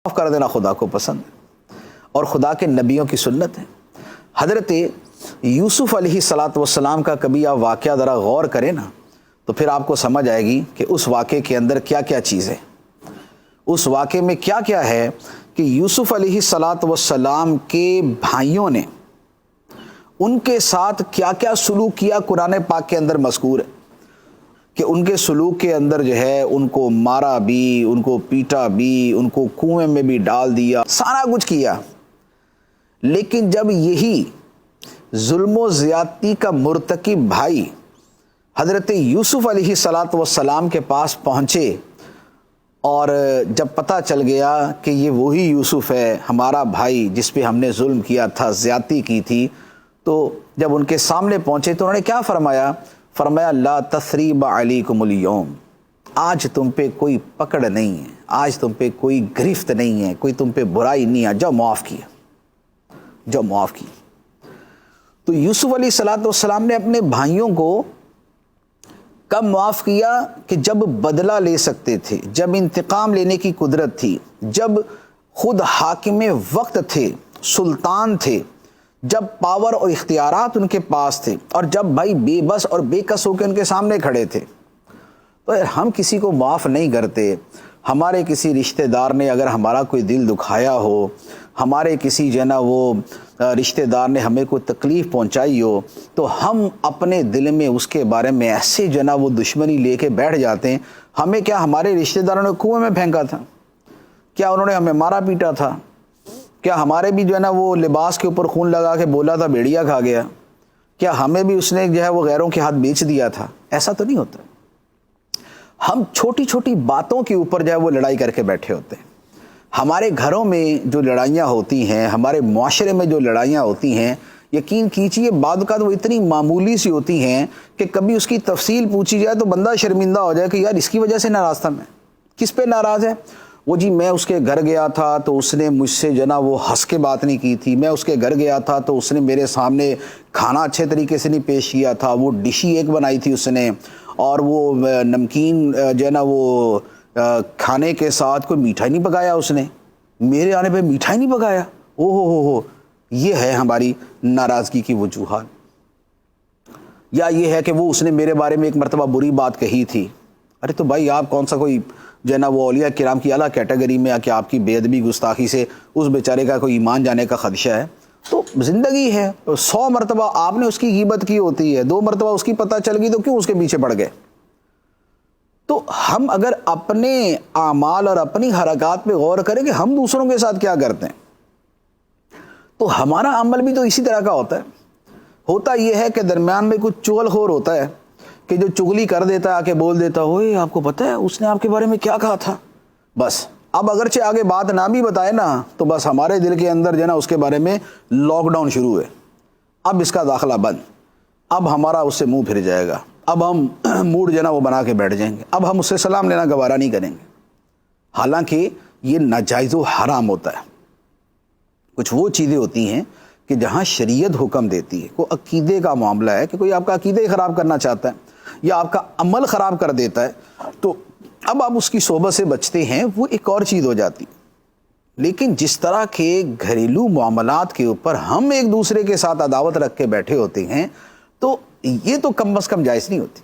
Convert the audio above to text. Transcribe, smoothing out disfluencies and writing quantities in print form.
معاف کر دینا خدا کو پسند ہے اور خدا کے نبیوں کی سنت ہے۔ حضرت یوسف علیہ الصلاۃ والسلام کا کبھی آپ واقعہ ذرا غور کریں نا تو پھر آپ کو سمجھ آئے گی کہ اس واقعے کے اندر کیا کیا چیز ہے، اس واقعے میں کیا کیا ہے کہ یوسف علیہ الصلاۃ والسلام کے بھائیوں نے ان کے ساتھ کیا کیا سلوک کیا۔ قرآن پاک کے اندر مذکور ہے کہ ان کے سلوک کے اندر جو ہے ان کو مارا بھی، ان کو پیٹا بھی، ان کو کنویں میں بھی ڈال دیا، سارا کچھ کیا۔ لیکن جب یہی ظلم و زیادتی کا مرتکب بھائی حضرت یوسف علیہ الصلاۃ والسلام کے پاس پہنچے اور جب پتہ چل گیا کہ یہ وہی یوسف ہے ہمارا بھائی جس پہ ہم نے ظلم کیا تھا، زیادتی کی تھی، تو جب ان کے سامنے پہنچے تو انہوں نے کیا فرمایا؟ فرمایا لا تثریب علیکم اليوم، آج تم پہ کوئی پکڑ نہیں ہے، آج تم پہ کوئی گرفت نہیں ہے، کوئی تم پہ برائی نہیں ہے، جاؤ معاف کیا، جاؤ معاف کیا۔ تو یوسف علیہ الصلاۃ والسلام نے اپنے بھائیوں کو کب معاف کیا؟ کہ جب بدلہ لے سکتے تھے، جب انتقام لینے کی قدرت تھی، جب خود حاکم وقت تھے، سلطان تھے، جب پاور اور اختیارات ان کے پاس تھے، اور جب بھائی بے بس اور بے کس ہو کے ان کے سامنے کھڑے تھے۔ تو ہم کسی کو معاف نہیں کرتے۔ ہمارے کسی رشتہ دار نے اگر ہمارا کوئی دل دکھایا ہو، ہمارے کسی جو ہے نا وہ رشتہ دار نے ہمیں کوئی تکلیف پہنچائی ہو، تو ہم اپنے دل میں اس کے بارے میں ایسے جو ہے نا وہ دشمنی لے کے بیٹھ جاتے ہیں۔ ہمیں کیا ہمارے رشتہ داروں نے کنویں میں پھینکا تھا؟ کیا انہوں نے ہمیں مارا پیٹا تھا؟ کیا ہمارے بھی جو ہے نا وہ لباس کے اوپر خون لگا کے بولا تھا بھیڑیا کھا گیا؟ کیا ہمیں بھی اس نے جو ہے وہ غیروں کے ہاتھ بیچ دیا تھا؟ ایسا تو نہیں ہوتا۔ ہم چھوٹی چھوٹی باتوں کے اوپر جو ہے وہ لڑائی کر کے بیٹھے ہوتے ہیں۔ ہمارے گھروں میں جو لڑائیاں ہوتی ہیں، ہمارے معاشرے میں جو لڑائیاں ہوتی ہیں، یقین کیجیے بعض اوقات وہ اتنی معمولی سی ہوتی ہیں کہ کبھی اس کی تفصیل پوچھی جائے تو بندہ شرمندہ ہو جائے کہ یار اس کی وجہ سے ناراض تھا میں۔ کس پہ ناراض ہے؟ وہ جی میں اس کے گھر گیا تھا تو اس نے مجھ سے جو نا وہ ہنس کے بات نہیں کی تھی، میں اس کے گھر گیا تھا تو اس نے میرے سامنے کھانا اچھے طریقے سے نہیں پیش کیا تھا، وہ ڈش ہی ایک بنائی تھی اس نے، اور وہ نمکین جو ہے نا وہ کھانے کے ساتھ کوئی میٹھائی نہیں پکایا اس نے، میرے آنے پہ میٹھائی نہیں پکایا۔ او ہو، یہ ہے ہماری ناراضگی کی وجوہات۔ یا یہ ہے کہ وہ اس نے میرے بارے میں ایک مرتبہ بری بات کہی تھی۔ ارے تو بھائی آپ کون سا کوئی جو ہے نا وہ اولیاء کرام کی اعلیٰ کیٹیگری میں کہ آپ کی بے ادبی گستاخی سے اس بیچارے کا کوئی ایمان جانے کا خدشہ ہے؟ تو زندگی ہے، 100 مرتبہ آپ نے اس کی غیبت کی ہوتی ہے، 2 مرتبہ اس کی پتہ چل گئی تو کیوں اس کے پیچھے پڑ گئے؟ تو ہم اگر اپنے اعمال اور اپنی حرکات پہ غور کریں کہ ہم دوسروں کے ساتھ کیا کرتے ہیں، تو ہمارا عمل بھی تو اسی طرح کا ہوتا ہے۔ ہوتا یہ ہے کہ درمیان میں کچھ چغل خور ہوتا ہے کہ جو چغلی کر دیتا ہے، آ کے بول دیتا ہے اوئے آپ کو پتہ ہے اس نے آپ کے بارے میں کیا کہا تھا۔ بس اب اگرچہ آگے بات نہ بھی بتائے نا تو بس ہمارے دل کے اندر جو ہے نا اس کے بارے میں لاک ڈاؤن شروع ہے، اب اس کا داخلہ بند، اب ہمارا اس سے منہ پھر جائے گا، اب ہم موڈ جو ہے نا وہ بنا کے بیٹھ جائیں گے، اب ہم اس سے سلام لینا گوارا نہیں کریں گے۔ حالانکہ یہ ناجائز و حرام ہوتا ہے۔ کچھ وہ چیزیں ہوتی ہیں کہ جہاں شریعت حکم دیتی ہے، کوئی عقیدے کا معاملہ ہے کہ کوئی آپ کا عقیدہ ہی خراب کرنا چاہتا ہے یا آپ کا عمل خراب کر دیتا ہے، تو اب آپ اس کی صحبت سے بچتے ہیں، وہ ایک اور چیز ہو جاتی۔ لیکن جس طرح کے گھریلو معاملات کے اوپر ہم ایک دوسرے کے ساتھ عداوت رکھ کے بیٹھے ہوتے ہیں، تو یہ تو کم از کم جائز نہیں ہوتی۔